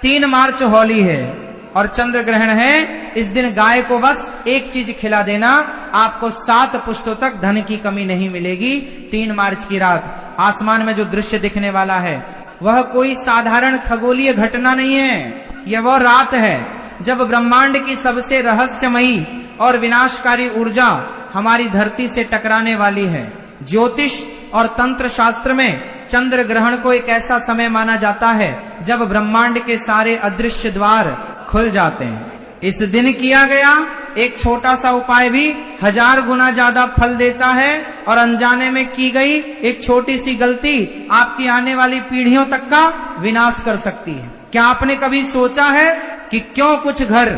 3 मार्च होली है और चंद्र ग्रहण है। इस दिन गाय को बस एक चीज खिला देना, आपको 7 पुश्तों तक धन की कमी नहीं मिलेगी। 3 मार्च की रात आसमान में जो दृश्य दिखने वाला है वह कोई साधारण खगोलीय घटना नहीं है। यह वह रात है जब ब्रह्मांड की सबसे रहस्यमयी और विनाशकारी ऊर्जा हमारी धरती से टकराने वाली है। ज्योतिष और तंत्र शास्त्र में चंद्र ग्रहण को एक ऐसा समय माना जाता है जब ब्रह्मांड के सारे अदृश्य द्वार खुल जाते हैं। इस दिन किया गया एक छोटा सा उपाय भी 1000 गुना ज्यादा फल देता है और अनजाने में की गई एक छोटी सी गलती आपकी आने वाली पीढ़ियों तक का विनाश कर सकती है। क्या आपने कभी सोचा है कि क्यों कुछ घर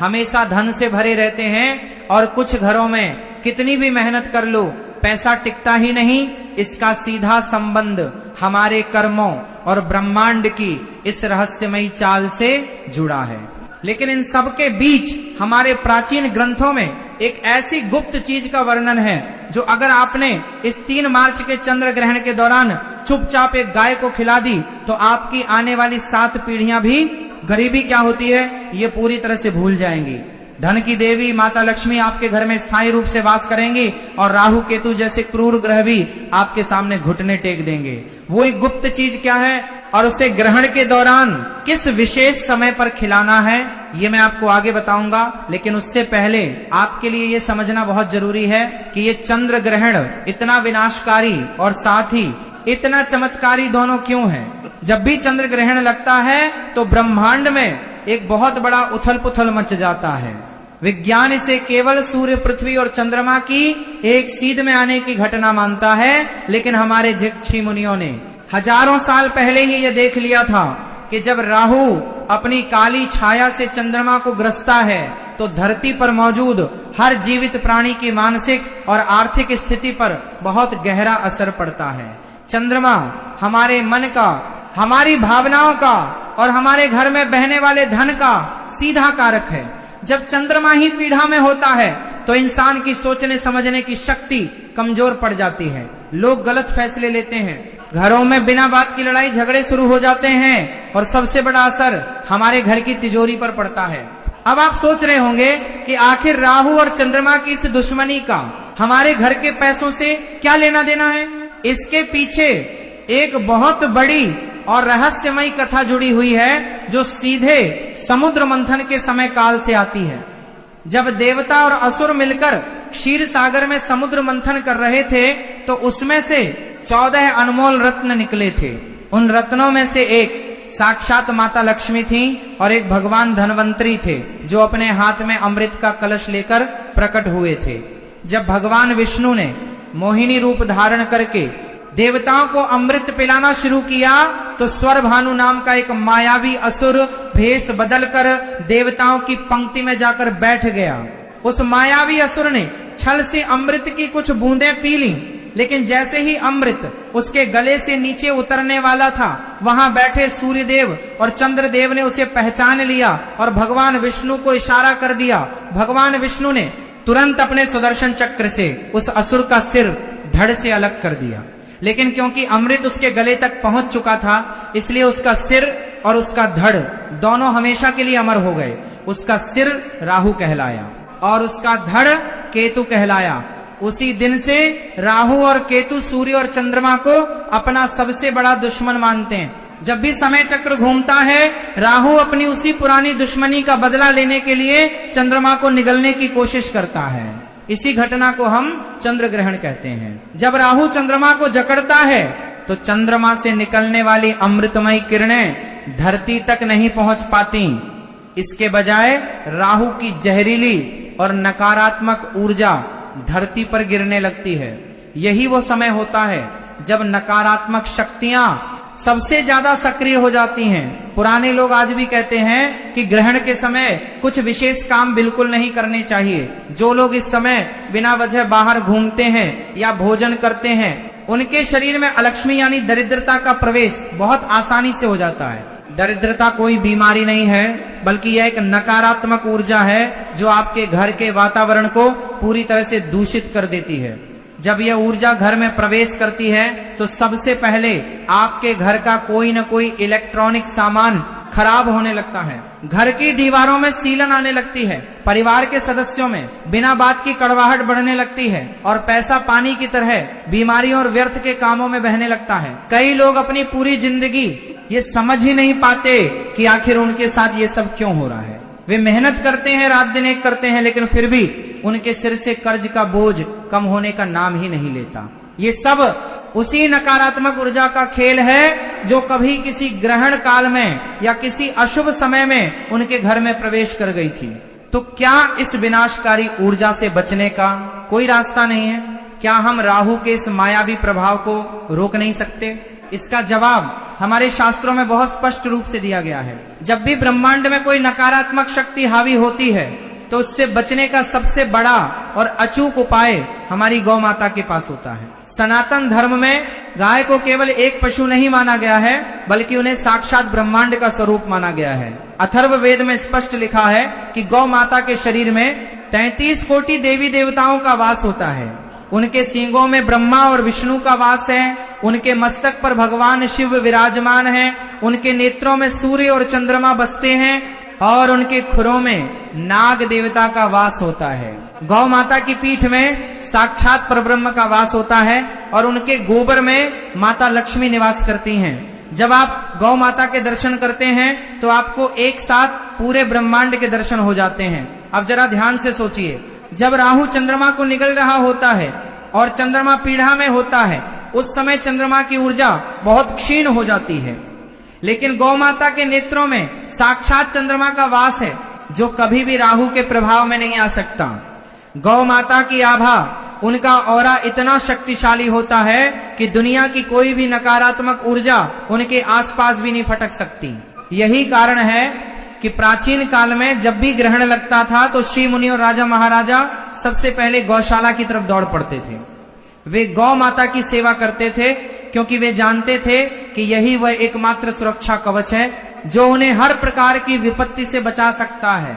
हमेशा धन से भरे रहते हैं और कुछ घरों में कितनी भी मेहनत कर लो पैसा टिकता ही नहीं? इसका सीधा संबंध हमारे कर्मों और ब्रह्मांड की इस रहस्यमयी चाल से जुड़ा है। लेकिन इन सब के बीच हमारे प्राचीन ग्रंथों में एक ऐसी गुप्त चीज का वर्णन है जो अगर आपने इस 3 मार्च के चंद्र ग्रहण के दौरान चुपचाप एक गाय को खिला दी तो आपकी आने वाली 7 पीढ़ियां भी गरीबी क्या होती है ये पूरी तरह से भूल जाएंगी। धन की देवी माता लक्ष्मी आपके घर में स्थायी रूप से वास करेंगी और राहु केतु जैसे क्रूर ग्रह भी आपके सामने घुटने टेक देंगे। वो एक गुप्त चीज क्या है और उसे ग्रहण के दौरान किस विशेष समय पर खिलाना है ये मैं आपको आगे बताऊंगा। लेकिन उससे पहले आपके लिए ये समझना बहुत जरूरी है कि ये चंद्र ग्रहण इतना विनाशकारी और साथ ही इतना चमत्कारी दोनों क्यों है। जब भी चंद्र ग्रहण लगता है तो ब्रह्मांड में एक बहुत बड़ा उथल पुथल मच जाता है। विज्ञान इसे केवल सूर्य पृथ्वी और चंद्रमा की एक सीध में आने की घटना मानता है, लेकिन हमारे ऋषि मुनियों ने हजारों साल पहले ही यह देख लिया था कि जब राहु अपनी काली छाया से चंद्रमा को ग्रसता है तो धरती पर मौजूद हर जीवित प्राणी की मानसिक और आर्थिक स्थिति पर बहुत गहरा असर पड़ता है। चंद्रमा हमारे मन का, हमारी भावनाओं का और हमारे घर में बहने वाले धन का सीधा कारक है। जब चंद्रमा ही पीढ़ा में होता है तो इंसान की सोचने समझने की शक्ति कमजोर पड़ जाती है। लोग गलत फैसले लेते हैं, घरों में बिना बात की लड़ाई झगड़े शुरू हो जाते हैं और सबसे बड़ा असर हमारे घर की तिजोरी पर पड़ता है। अब आप सोच रहे होंगे कि आखिर राहु और चंद्रमा की इस दुश्मनी का हमारे घर के पैसों से क्या लेना देना है। इसके पीछे एक बहुत बड़ी और रहस्यमयी कथा जुड़ी हुई है जो सीधे समुद्र मंथन के समय काल से आती है। जब देवता और असुर मिलकर क्षीर सागर में समुद्र मंथन कर रहे थे तो उसमें से 14 अनमोल रत्न निकले थे। उन रत्नों में से एक साक्षात माता लक्ष्मी थी और एक भगवान धनवंतरी थे जो अपने हाथ में अमृत का कलश लेकर प्रकट हुए थे। जब भगवान विष्णु ने मोहिनी रूप धारण करके देवताओं को अमृत पिलाना शुरू किया तो स्वर भानु नाम का एक मायावी असुर भेष बदलकर देवताओं की पंक्ति में जाकर बैठ गया। उस मायावी असुर ने छल से अमृत की कुछ बूंदें पी ली, लेकिन जैसे ही अमृत उसके गले से नीचे उतरने वाला था वहां बैठे सूर्यदेव और चंद्रदेव ने उसे पहचान लिया और भगवान विष्णु को इशारा कर दिया। भगवान विष्णु ने तुरंत अपने सुदर्शन चक्र से उस असुर का सिर धड़ से अलग कर दिया, लेकिन क्योंकि अमृत उसके गले तक पहुंच चुका था इसलिए उसका सिर और उसका धड़ दोनों हमेशा के लिए अमर हो गए। उसका सिर राहु कहलाया और उसका धड़ केतु कहलाया। उसी दिन से राहु और केतु सूर्य और चंद्रमा को अपना सबसे बड़ा दुश्मन मानते हैं। जब भी समय चक्र घूमता है राहु अपनी उसी पुरानी दुश्मनी का बदला लेने के लिए चंद्रमा को निगलने की कोशिश करता है। इसी घटना को हम चंद्र ग्रहण कहते हैं। जब राहु चंद्रमा को जकड़ता है तो चंद्रमा से निकलने वाली अमृतमयी किरणें धरती तक नहीं पहुंच पाती। इसके बजाय राहु की जहरीली और नकारात्मक ऊर्जा धरती पर गिरने लगती है। यही वो समय होता है जब नकारात्मक शक्तियां सबसे ज्यादा सक्रिय हो जाती हैं। पुराने लोग आज भी कहते हैं कि ग्रहण के समय कुछ विशेष काम बिल्कुल नहीं करने चाहिए। जो लोग इस समय बिना वजह बाहर घूमते हैं या भोजन करते हैं उनके शरीर में अलक्ष्मी यानी दरिद्रता का प्रवेश बहुत आसानी से हो जाता है। दरिद्रता कोई बीमारी नहीं है बल्कि यह एक नकारात्मक ऊर्जा है जो आपके घर के वातावरण को पूरी तरह से दूषित कर देती है। जब यह ऊर्जा घर में प्रवेश करती है तो सबसे पहले आपके घर का कोई न कोई इलेक्ट्रॉनिक सामान खराब होने लगता है, घर की दीवारों में सीलन आने लगती है, परिवार के सदस्यों में बिना बात की कड़वाहट बढ़ने लगती है और पैसा पानी की तरह बीमारियों और व्यर्थ के कामों में बहने लगता है। कई लोग अपनी पूरी जिंदगी ये समझ ही नहीं पाते कि आखिर उनके साथ ये सब क्यों हो रहा है। वे मेहनत करते हैं, रात दिन एक करते हैं, लेकिन फिर भी उनके सिर से कर्ज का बोझ कम होने का नाम ही नहीं लेता। ये सब उसी नकारात्मक ऊर्जा का खेल है जो कभी किसी ग्रहण काल में या किसी अशुभ समय में उनके घर में प्रवेश कर गई थी। तो क्या इस विनाशकारी ऊर्जा से बचने का कोई रास्ता नहीं है? क्या हम राहु के इस मायावी प्रभाव को रोक नहीं सकते? इसका जवाब हमारे शास्त्रों में बहुत स्पष्ट रूप से दिया गया है। जब भी ब्रह्मांड में कोई नकारात्मक शक्ति हावी होती है तो उससे बचने का सबसे बड़ा और अचूक उपाय हमारी गौ माता के पास होता है। सनातन धर्म में गाय को केवल एक पशु नहीं माना गया है, बल्कि उन्हें साक्षात ब्रह्मांड का स्वरूप माना गया है। अथर्व वेद में स्पष्ट लिखा है कि गौ माता के शरीर में 33 कोटि देवी देवताओं का वास होता है। उनके सींगों में ब्रह्मा और विष्णु का वास है, उनके मस्तक पर भगवान शिव विराजमान हैं, उनके नेत्रों में सूर्य और चंद्रमा बसते हैं और उनके खुरों में नाग देवता का वास होता है। गौ माता की पीठ में साक्षात परब्रह्म का वास होता है और उनके गोबर में माता लक्ष्मी निवास करती हैं। जब आप गौ माता के दर्शन करते हैं तो आपको एक साथ पूरे ब्रह्मांड के दर्शन हो जाते हैं। अब जरा ध्यान से सोचिए, जब राहु चंद्रमा को निगल रहा होता है और चंद्रमा पीढ़ा में होता है, उस समय चंद्रमा की ऊर्जा बहुत क्षीण हो जाती है, लेकिन गौ माता के नेत्रों में साक्षात चंद्रमा का वास है जो कभी भी राहु के प्रभाव में नहीं आ सकता। गौ माता की आभा, उनका ऑरा इतना शक्तिशाली होता है कि दुनिया की कोई भी नकारात्मक ऊर्जा उनके आसपास भी नहीं फटक सकती। यही कारण है कि प्राचीन काल में जब भी ग्रहण लगता था तो ऋषि मुनि और राजा महाराजा सबसे पहले गौशाला की तरफ दौड़ पड़ते थे। वे गौ माता की सेवा करते थे क्योंकि वे जानते थे कि यही वह एकमात्र सुरक्षा कवच है जो उन्हें हर प्रकार की विपत्ति से बचा सकता है।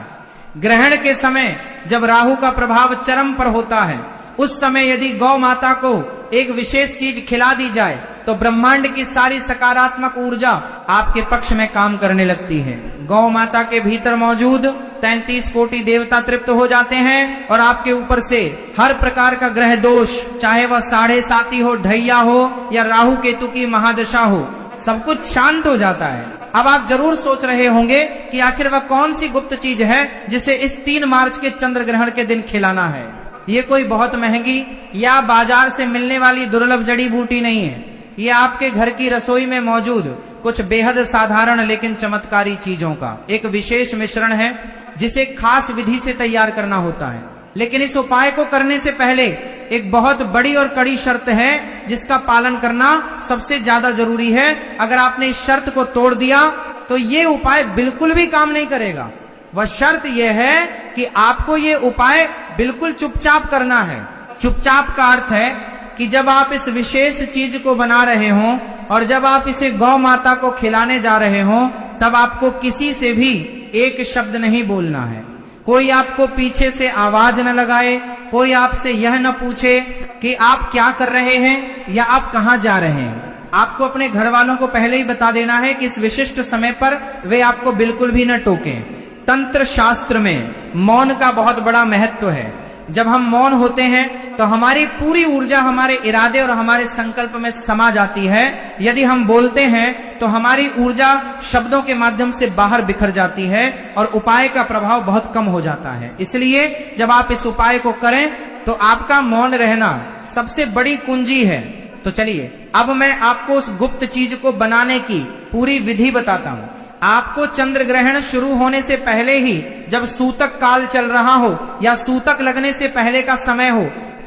ग्रहण के समय जब राहु का प्रभाव चरम पर होता है, उस समय यदि गौ माता को एक विशेष चीज खिला दी जाए तो ब्रह्मांड की सारी सकारात्मक ऊर्जा आपके पक्ष में काम करने लगती है। गौ माता के भीतर मौजूद 33 कोटि देवता तृप्त हो जाते हैं और आपके ऊपर से हर प्रकार का ग्रह दोष, चाहे वह 7.5 हो, ढैया हो या राहु केतु की महादशा हो, सब कुछ शांत हो जाता है। अब आप जरूर सोच रहे होंगे कि आखिर वह कौन सी गुप्त चीज है जिसे इस 3 मार्च के चंद्र ग्रहण के दिन खिलाना है। ये कोई बहुत महंगी या बाजार से मिलने वाली दुर्लभ जड़ी बूटी नहीं है। ये आपके घर की रसोई में मौजूद कुछ बेहद साधारण लेकिन चमत्कारी चीजों का एक विशेष मिश्रण है जिसे खास विधि से तैयार करना होता है। लेकिन इस उपाय को करने से पहले एक बहुत बड़ी और कड़ी शर्त है जिसका पालन करना सबसे ज्यादा जरूरी है। अगर आपने इस शर्त को तोड़ दिया तो ये उपाय बिल्कुल भी काम नहीं करेगा। वह शर्त यह है कि आपको ये उपाय बिल्कुल चुपचाप करना है। चुपचाप का अर्थ है कि जब आप इस विशेष चीज को बना रहे हों और जब आप इसे गौ माता को खिलाने जा रहे हों, तब आपको किसी से भी एक शब्द नहीं बोलना है। कोई आपको पीछे से आवाज न लगाए, कोई आपसे यह न पूछे कि आप क्या कर रहे हैं या आप कहां जा रहे हैं। आपको अपने घर वालों को पहले ही बता देना है कि इस विशिष्ट समय पर वे आपको बिल्कुल भी न टोकें। तंत्र शास्त्र में मौन का बहुत बड़ा महत्व है। जब हम मौन होते हैं तो हमारी पूरी ऊर्जा हमारे इरादे और हमारे संकल्प में समा जाती है। यदि हम बोलते हैं तो हमारी ऊर्जा शब्दों के माध्यम से बाहर बिखर जाती है और उपाय का प्रभाव बहुत कम हो जाता है। इसलिए जब आप इस उपाय को करें तो आपका मौन रहना सबसे बड़ी कुंजी है। तो चलिए अब मैं आपको उस गुप्त चीज को बनाने की पूरी विधि बताता हूं। आपको चंद्र ग्रहण शुरू होने से पहले ही, जब सूतक काल चल रहा हो या सूतक लगने से पहले का समय हो,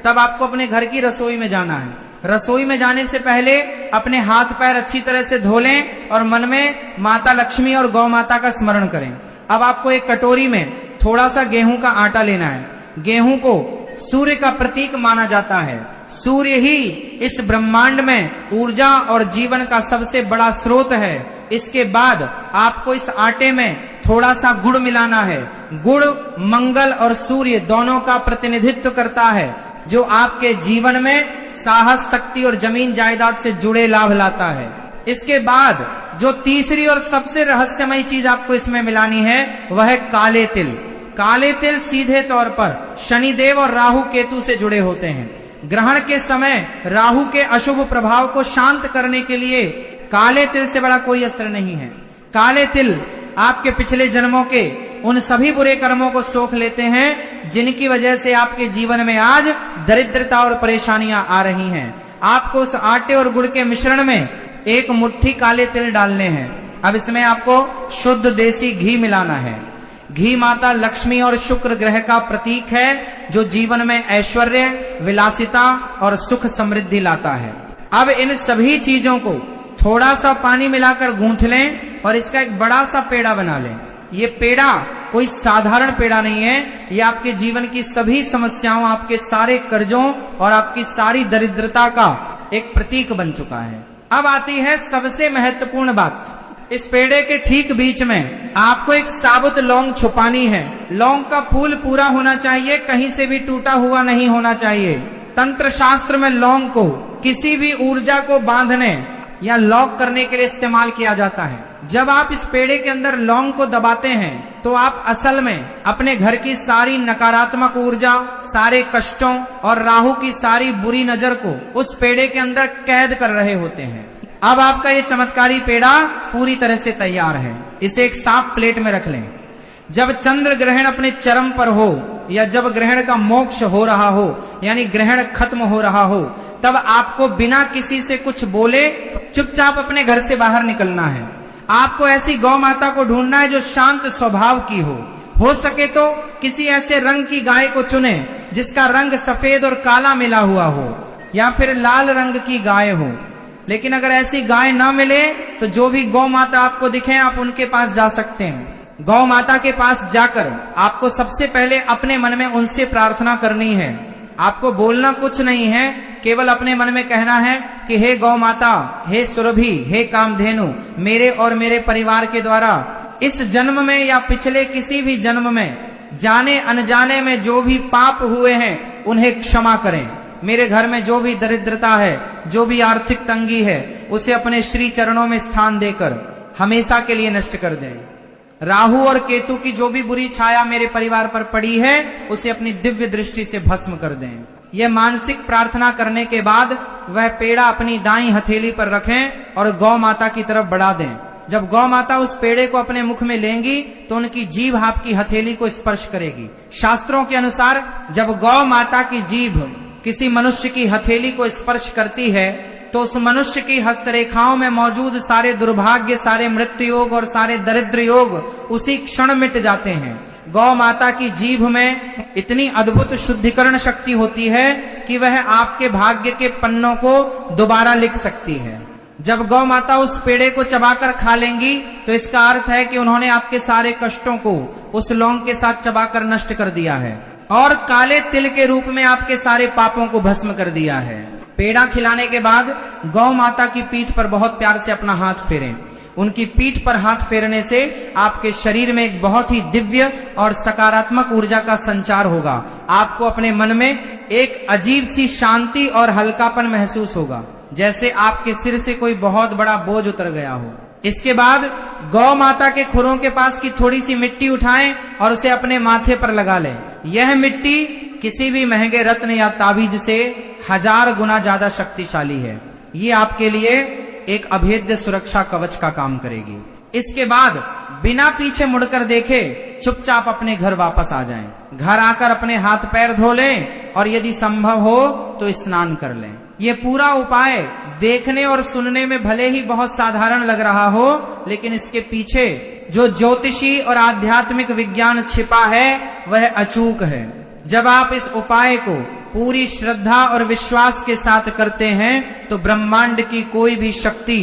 तब आपको अपने घर की रसोई में जाना है। रसोई में जाने से पहले अपने हाथ पैर अच्छी तरह से धो लें और मन में माता लक्ष्मी और गौ माता का स्मरण करें। अब आपको एक कटोरी में थोड़ा सा गेहूं का आटा लेना है। गेहूं को सूर्य का प्रतीक माना जाता है। सूर्य ही इस ब्रह्मांड में ऊर्जा और जीवन का सबसे बड़ा स्रोत है। इसके बाद आपको इस आटे में थोड़ा सा गुड़ मिलाना है। गुड़ मंगल और सूर्य दोनों का प्रतिनिधित्व करता है, जो आपके जीवन में साहस, शक्ति और जमीन जायदाद से जुड़े लाभ लाता है। इसके बाद जो तीसरी और सबसे रहस्यमयी चीज आपको इसमें मिलानी है वह है काले तिल। काले तिल सीधे तौर पर शनिदेव और राहु केतु से जुड़े होते हैं। ग्रहण के समय राहु के अशुभ प्रभाव को शांत करने के लिए काले तिल से बड़ा कोई अस्त्र नहीं है। काले तिल आपके पिछले जन्मों के उन सभी बुरे कर्मों को सोख लेते हैं जिनकी वजह से आपके जीवन में आज दरिद्रता और परेशानियां आ रही हैं। आपको उस आटे और गुड़ के मिश्रण में एक मुट्ठी काले तिल डालने हैं। अब इसमें आपको शुद्ध देसी घी मिलाना है। घी माता लक्ष्मी और शुक्र ग्रह का प्रतीक है जो जीवन में ऐश्वर्य, विलासिता और सुख समृद्धि लाता है। अब इन सभी चीजों को थोड़ा सा पानी मिलाकर गूंथ लें और इसका एक बड़ा सा पेड़ा बना लें। ये पेड़ा कोई साधारण पेड़ा नहीं है, ये आपके जीवन की सभी समस्याओं, आपके सारे कर्जों और आपकी सारी दरिद्रता का एक प्रतीक बन चुका है। अब आती है सबसे महत्वपूर्ण बात। इस पेड़े के ठीक बीच में आपको एक साबुत लौंग छुपानी है। लौंग का फूल पूरा होना चाहिए, कहीं से भी टूटा हुआ नहीं होना चाहिए। तंत्र शास्त्र में लौंग को किसी भी ऊर्जा को बांधने या लॉक करने के लिए इस्तेमाल किया जाता है। जब आप इस पेड़े के अंदर लौंग को दबाते हैं तो आप असल में अपने घर की सारी नकारात्मक ऊर्जा, सारे कष्टों और राहु की सारी बुरी नजर को उस पेड़े के अंदर कैद कर रहे होते हैं। अब आपका ये चमत्कारी पेड़ा पूरी तरह से तैयार है। इसे एक साफ प्लेट में रख लें। जब चंद्र ग्रहण अपने चरम पर हो या जब ग्रहण का मोक्ष हो रहा हो, यानी ग्रहण खत्म हो रहा हो, तब आपको बिना किसी से कुछ बोले चुपचाप अपने घर से बाहर निकलना है। आपको ऐसी गौ माता को ढूंढना है जो शांत स्वभाव की हो सके तो किसी ऐसे रंग की गाय को चुने जिसका रंग सफेद और काला मिला हुआ हो, या फिर लाल रंग की गाय हो। लेकिन अगर ऐसी गाय ना मिले तो जो भी गौ माता आपको दिखे आप उनके पास जा सकते हैं। गौ माता के पास जाकर आपको सबसे पहले अपने मन में उनसे प्रार्थना करनी है। आपको बोलना कुछ नहीं है, केवल अपने मन में कहना है कि हे गौ माता, हे सुरभि, हे कामधेनु, मेरे और मेरे परिवार के द्वारा इस जन्म में या पिछले किसी भी जन्म में जाने अनजाने में जो भी पाप हुए हैं उन्हें क्षमा करें। मेरे घर में जो भी दरिद्रता है, जो भी आर्थिक तंगी है, उसे अपने श्री चरणों में स्थान देकर हमेशा के लिए नष्ट कर दें। राहु और केतु की जो भी बुरी छाया मेरे परिवार पर पड़ी है उसे अपनी दिव्य दृष्टि से भस्म कर दें। यह मानसिक प्रार्थना करने के बाद वह पेड़ा अपनी दाईं हथेली पर रखें और गौ माता की तरफ बढ़ा दें। जब गौ माता उस पेड़े को अपने मुख में लेंगी तो उनकी जीभ आपकी हथेली को स्पर्श करेगी। शास्त्रों के अनुसार जब गौ माता की जीभ किसी मनुष्य की हथेली को स्पर्श करती है तो उस मनुष्य की हस्तरेखाओं में मौजूद सारे दुर्भाग्य, सारे मृत्यु योग और सारे दरिद्र योग उसी क्षण मिट जाते हैं। गौ माता की जीभ में इतनी अद्भुत शुद्धिकरण शक्ति होती है कि वह आपके भाग्य के पन्नों को दोबारा लिख सकती है। जब गौ माता उस पेड़े को चबाकर खा लेंगी तो इसका अर्थ है कि उन्होंने आपके सारे कष्टों को उस लौंग के साथ चबाकर नष्ट कर दिया है और काले तिल के रूप में आपके सारे पापों को भस्म कर दिया है। पेड़ा खिलाने के बाद गौ माता की पीठ पर बहुत प्यार से अपना हाथ फेरें। उनकी पीठ पर हाथ फेरने से आपके शरीर में एक बहुत ही दिव्य और सकारात्मक ऊर्जा का संचार होगा। आपको अपने मन में एक अजीब सी शांति और हल्कापन महसूस होगा, जैसे आपके सिर से कोई बहुत बड़ा बोझ उतर गया हो। इसके बाद गौ माता के खुरों के पास की थोड़ी सी मिट्टी उठाएं और उसे अपने माथे पर लगा लें। यह मिट्टी किसी भी महंगे रत्न या ताबीज से 1000 गुना ज्यादा शक्तिशाली है। ये आपके लिए एक अभेद्य सुरक्षा कवच का काम करेगी। इसके बाद बिना पीछे मुड़कर देखे चुपचाप अपने घर वापस आ जाएं। घर आकर अपने हाथ पैर धो लें और यदि संभव हो तो स्नान कर लें। ये पूरा उपाय देखने और सुनने में भले ही बहुत साधारण लग रहा हो, लेकिन इसके पीछे जो ज्योतिषी और आध्यात्मिक विज्ञान छिपा है वह अचूक है। जब आप इस उपाय को पूरी श्रद्धा और विश्वास के साथ करते हैं तो ब्रह्मांड की कोई भी शक्ति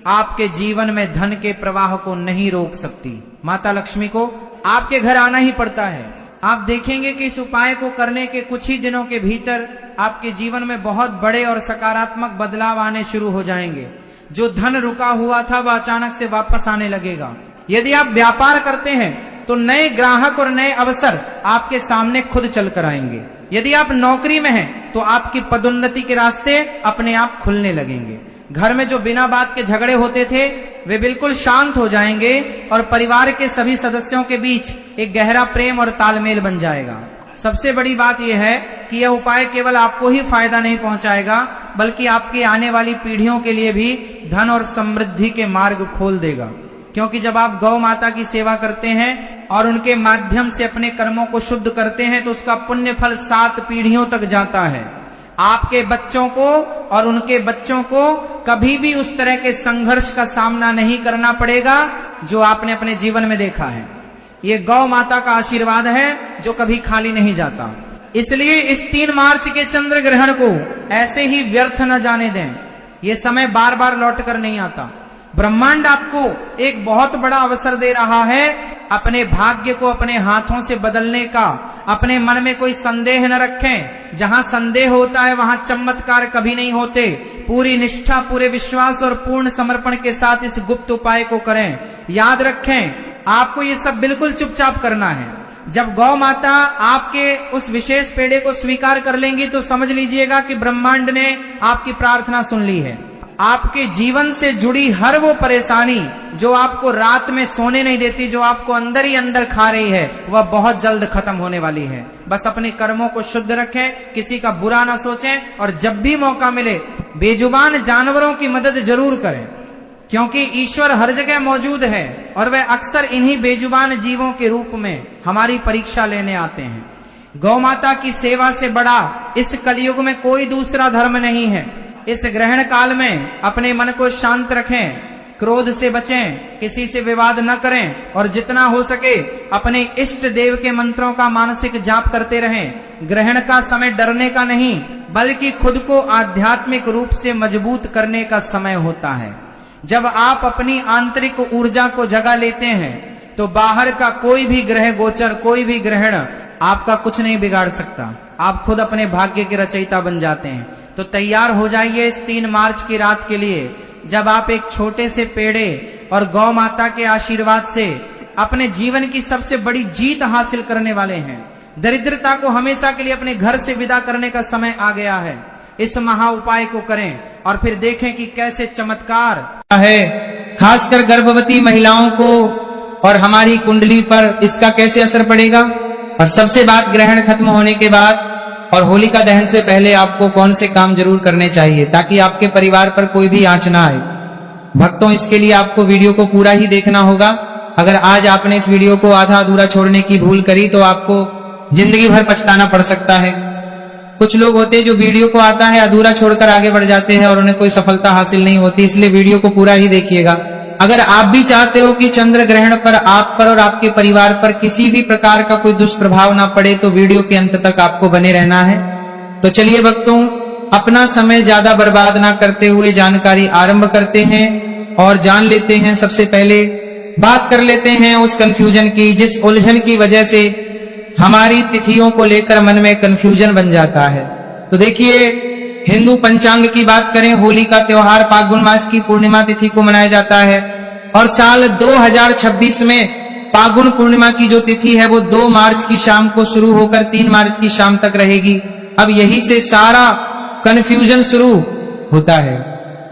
आपके जीवन में धन के प्रवाह को नहीं रोक सकती। माता लक्ष्मी को आपके घर आना ही पड़ता है। आप देखेंगे कि इस उपाय को करने के कुछ ही दिनों के भीतर आपके जीवन में बहुत बड़े और सकारात्मक बदलाव आने शुरू हो जाएंगे। जो धन रुका हुआ था वह अचानक से वापस आने लगेगा। यदि आप व्यापार करते हैं तो नए ग्राहक और नए अवसर आपके सामने खुद चल कर आएंगे। यदि आप नौकरी में हैं तो आपकी पदोन्नति के रास्ते अपने आप खुलने लगेंगे। घर में जो बिना बात के झगड़े होते थे वे बिल्कुल शांत हो जाएंगे और परिवार के सभी सदस्यों के बीच एक गहरा प्रेम और तालमेल बन जाएगा। सबसे बड़ी बात यह है कि यह उपाय केवल आपको ही फायदा नहीं पहुंचाएगा, बल्कि आपकी आने वाली पीढ़ियों के लिए भी धन और समृद्धि के मार्ग खोल देगा। क्योंकि जब आप गौ माता की सेवा करते हैं और उनके माध्यम से अपने कर्मों को शुद्ध करते हैं तो उसका पुण्य फल 7 पीढ़ियों तक जाता है। आपके बच्चों को और उनके बच्चों को कभी भी उस तरह के संघर्ष का सामना नहीं करना पड़ेगा जो आपने अपने जीवन में देखा है। ये गौ माता का आशीर्वाद है जो कभी खाली नहीं जाता। इसलिए इस 3 मार्च के चंद्र ग्रहण को ऐसे ही व्यर्थ न जाने दें। ये समय बार बार लौट कर नहीं आता। ब्रह्मांड आपको एक बहुत बड़ा अवसर दे रहा है अपने भाग्य को अपने हाथों से बदलने का। अपने मन में कोई संदेह न रखें। जहां संदेह होता है वहां चमत्कार कभी नहीं होते। पूरी निष्ठा, पूरे विश्वास और पूर्ण समर्पण के साथ इस गुप्त उपाय को करें। याद रखें, आपको ये सब बिल्कुल चुपचाप करना है। जब गौ माता आपके उस विशेष पेड़े को स्वीकार कर लेंगी तो समझ लीजिएगा कि ब्रह्मांड ने आपकी प्रार्थना सुन ली है। आपके जीवन से जुड़ी हर वो परेशानी जो आपको रात में सोने नहीं देती, जो आपको अंदर ही अंदर खा रही है, वह बहुत जल्द खत्म होने वाली है। बस अपने कर्मों को शुद्ध रखें, किसी का बुरा ना सोचें और जब भी मौका मिले बेजुबान जानवरों की मदद जरूर करें। क्योंकि ईश्वर हर जगह मौजूद है और वह अक्सर इन्हीं बेजुबान जीवों के रूप में हमारी परीक्षा लेने आते हैं। गौ माता की सेवा से बड़ा इस कलयुग में कोई दूसरा धर्म नहीं है। इस ग्रहण काल में अपने मन को शांत रखें, क्रोध से बचें, किसी से विवाद न करें और जितना हो सके अपने इष्ट देव के मंत्रों का मानसिक जाप करते रहें। ग्रहण का समय डरने का नहीं, बल्कि खुद को आध्यात्मिक रूप से मजबूत करने का समय होता है। जब आप अपनी आंतरिक ऊर्जा को जगा लेते हैं तो बाहर का कोई भी ग्रह गोचर, कोई भी ग्रहण आपका कुछ नहीं बिगाड़ सकता। आप खुद अपने भाग्य के रचयिता बन जाते हैं। तो तैयार हो जाइए इस 3 मार्च की रात के लिए, जब आप एक छोटे से पेड़े और गौ माता के आशीर्वाद से अपने जीवन की सबसे बड़ी जीत हासिल करने वाले हैं। दरिद्रता को हमेशा के लिए अपने घर से विदा करने का समय आ गया है। इस महा उपाय को करें और फिर देखें कि कैसे चमत्कार है। खासकर गर्भवती महिलाओं को और हमारी कुंडली पर इसका कैसे असर पड़ेगा। और सबसे बात, ग्रहण खत्म होने के बाद और होलिका दहन से पहले आपको कौन से काम जरूर करने चाहिए ताकि आपके परिवार पर कोई भी आंच ना आए। भक्तों, इसके लिए आपको वीडियो को पूरा ही देखना होगा। अगर आज आपने इस वीडियो को आधा अधूरा छोड़ने की भूल करी तो आपको जिंदगी भर पछताना पड़ सकता है। कुछ लोग होते हैं जो वीडियो को आता है अधूरा छोड़कर आगे बढ़ जाते हैं और उन्हें कोई सफलता हासिल नहीं होती, इसलिए वीडियो को पूरा ही देखिएगा। अगर आप भी चाहते हो कि चंद्र ग्रहण पर आप पर और आपके परिवार पर किसी भी प्रकार का कोई दुष्प्रभाव ना पड़े तो वीडियो के अंत तक आपको बने रहना है। तो चलिए भक्तों, अपना समय ज्यादा बर्बाद ना करते हुए जानकारी आरंभ करते हैं और जान लेते हैं। सबसे पहले बात कर लेते हैं उस कंफ्यूजन की, जिस उलझन की वजह से हमारी तिथियों को लेकर मन में कंफ्यूजन बन जाता है। तो देखिए, हिंदू पंचांग की बात करें, होली का त्योहार फाल्गुन मास की पूर्णिमा तिथि को मनाया जाता है और साल 2026 में फाल्गुन पूर्णिमा की जो तिथि है वो 2 मार्च की शाम को शुरू होकर 3 मार्च की शाम तक रहेगी। अब यही से सारा कंफ्यूजन शुरू होता है।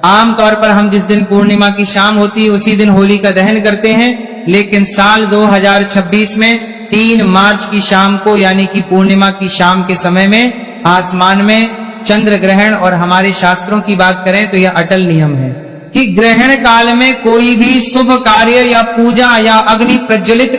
आमतौर पर हम जिस दिन पूर्णिमा की शाम होती है उसी दिन होली का दहन करते हैं, लेकिन साल 2026 में 3 मार्च की शाम को यानी कि पूर्णिमा की शाम के समय में आसमान में चंद्र ग्रहण, और हमारे शास्त्रों की बात करें तो यह अटल नियम है कि ग्रहण काल में कोई भी शुभ कार्य या पूजा या अग्नि प्रज्वलित